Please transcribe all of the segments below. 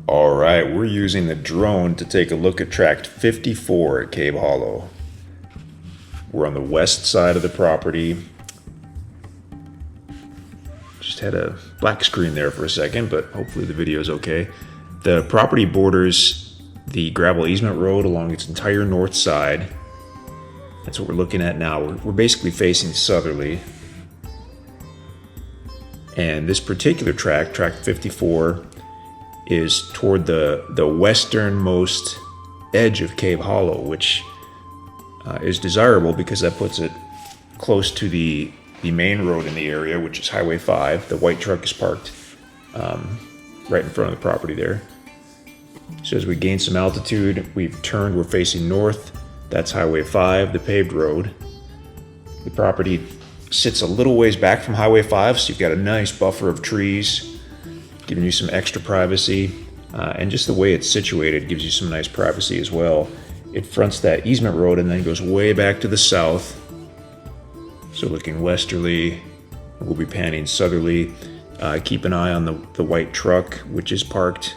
All right, we're using the drone to take a look at tract 54 at Cave Hollow. We're on the west side of the property. Just had a black screen there for a second, but hopefully the video is okay. The property borders the gravel easement road along its entire north side. That's what we're looking at now. We're basically facing southerly. And this particular tract, tract 54, is toward the westernmost edge of Cave Hollow, which is desirable because that puts it close to the main road in the area, which is Highway 5. The white truck is parked right in front of the property there. So as we gain some altitude, we've turned, we're facing north. That's Highway 5, the paved road. The property sits a little ways back from Highway 5, so you've got a nice buffer of trees, giving you some extra privacy. And just the way it's situated gives you some nice privacy as well. It fronts that easement road and then goes way back to the south. So looking westerly, we'll be panning southerly. Keep an eye on the white truck, which is parked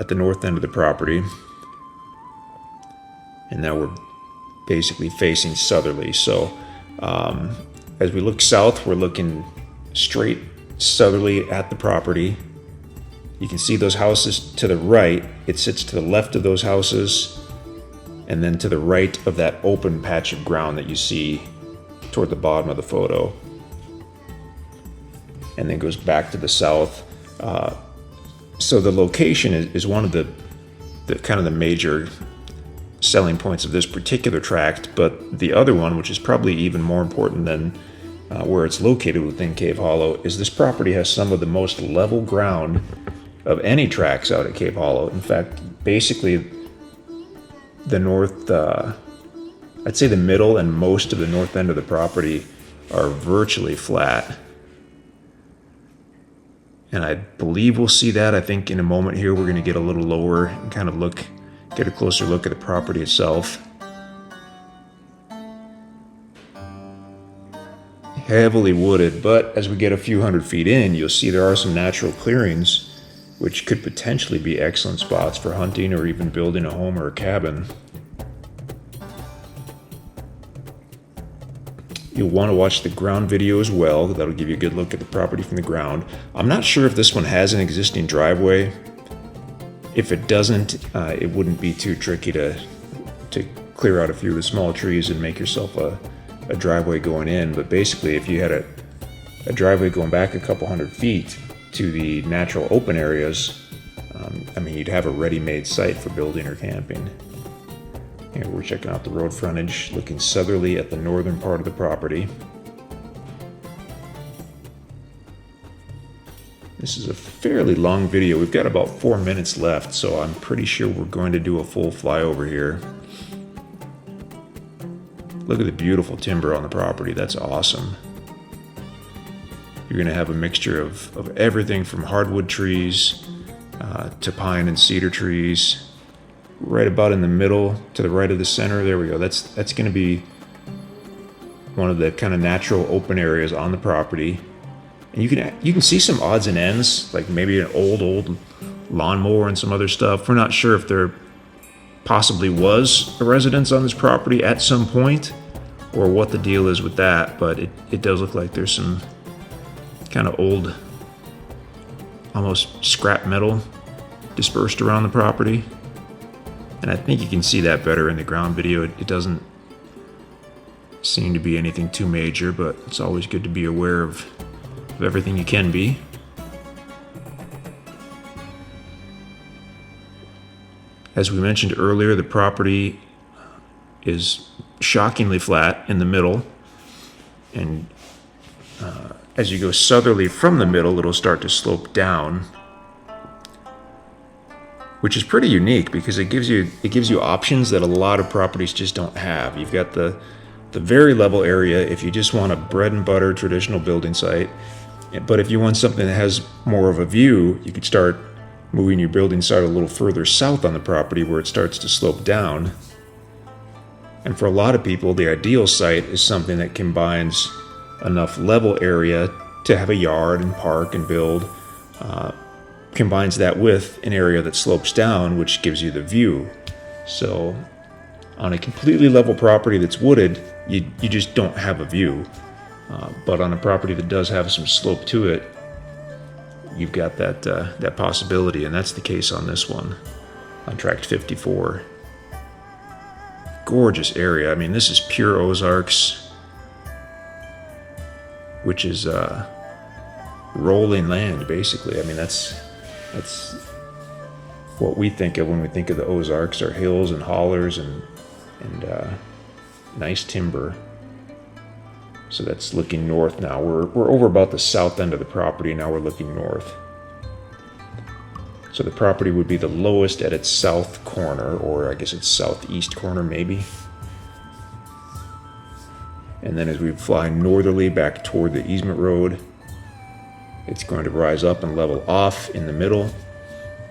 at the north end of the property. And now we're basically facing southerly. So as we look south, we're looking straight southerly at the property. You can see those houses to the right. It sits to the left of those houses, and then to the right of that open patch of ground that you see toward the bottom of the photo. And then goes back to the south. So the location is one of the kind of the major selling points of this particular tract, but the other one, which is probably even more important than where it's located within Cave Hollow, is this property has some of the most level ground of any tracts out at Cave Hollow. In fact, basically the north, I'd say the middle and most of the north end of the property are virtually flat. And I believe we'll see that. I think in a moment here we're going to get a little lower and kind of get a closer look at the property itself. Heavily wooded, but as we get a few hundred feet in, you'll see there are some natural clearings which could potentially be excellent spots for hunting or even building a home or a cabin. You'll want to watch the ground video as well. That'll give you a good look at the property from the ground. I'm not sure if this one has an existing driveway. If it doesn't, it wouldn't be too tricky to clear out a few of the small trees and make yourself a driveway going in. But basically, if you had a driveway going back a couple hundred feet to the natural open areas, you'd have a ready-made site for building or camping. Here we're checking out the road frontage, looking southerly at the northern part of the property. This is a fairly long video. We've got about 4 minutes left, so I'm pretty sure we're going to do a full flyover here. Look at the beautiful timber on the property. That's awesome. You're going to have a mixture of everything from hardwood trees to pine and cedar trees. Right about in the middle, to the right of the center, there we go. That's going to be one of the kind of natural open areas on the property. And you can see some odds and ends, like maybe an old lawnmower and some other stuff. We're not sure if there possibly was a residence on this property at some point, or what the deal is with that, but it does look like there's some kind of old, almost scrap metal dispersed around the property. And I think you can see that better in the ground video. It doesn't seem to be anything too major, but it's always good to be aware of everything you can be. As we mentioned earlier, the property is shockingly flat in the middle, and as you go southerly from the middle, it'll start to slope down, which is pretty unique because it gives you options that a lot of properties just don't have. You've got the very level area if you just want a bread and butter traditional building site, but if you want something that has more of a view, you could start moving your building site a little further south on the property where it starts to slope down. And for a lot of people, the ideal site is something that combines enough level area to have a yard and park and build, combines that with an area that slopes down, which gives you the view. So on a completely level property that's wooded, you just don't have a view. But on a property that does have some slope to it, you've got that possibility, and that's the case on this one, on tract 54. Gorgeous area. I mean, this is pure Ozarks, which is rolling land, basically. I mean, that's what we think of when we think of the Ozarks, are hills and hollers and nice timber. So that's looking north now. We're over about the south end of the property. Now we're looking north. So the property would be the lowest at its south corner, or I guess its southeast corner maybe. And then as we fly northerly back toward the easement road, it's going to rise up and level off in the middle.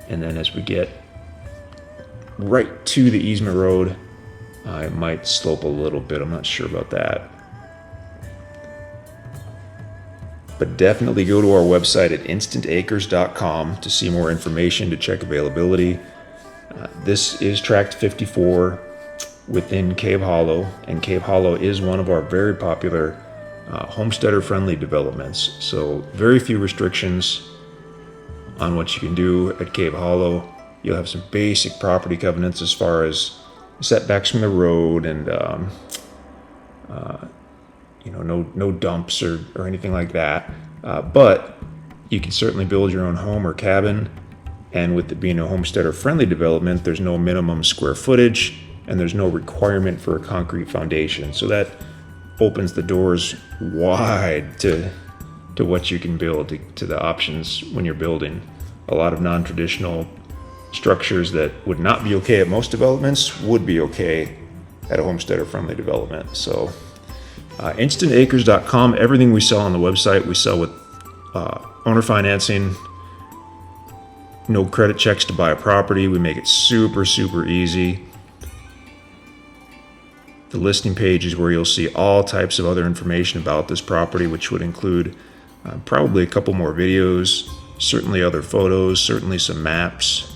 And then as we get right to the easement road, it might slope a little bit. I'm not sure about that. But definitely go to our website at InstantAcres.com to see more information, to check availability. This is tract 54 within Cave Hollow, and Cave Hollow is one of our very popular Homesteader Friendly developments. So very few restrictions on what you can do at Cave Hollow. You'll have some basic property covenants as far as setbacks from the road and no dumps or anything like that. But you can certainly build your own home or cabin. And with it being a homesteader friendly development, there's no minimum square footage and there's no requirement for a concrete foundation. So that opens the doors wide to what you can build, to the options when you're building. A lot of non-traditional structures that would not be okay at most developments would be okay at a homesteader friendly development. So InstantAcres.com, everything we sell on the website, we sell with owner financing, no credit checks to buy a property. We make it super, super easy. The listing page is where you'll see all types of other information about this property, which would include probably a couple more videos, certainly other photos, certainly some maps.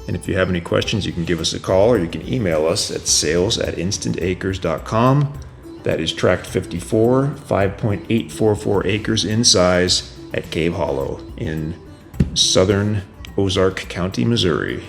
And if you have any questions, you can give us a call or you can email us at sales@instantacres.com. That is tract 54, 5.844 acres in size at Cave Hollow in southern Ozark County, Missouri.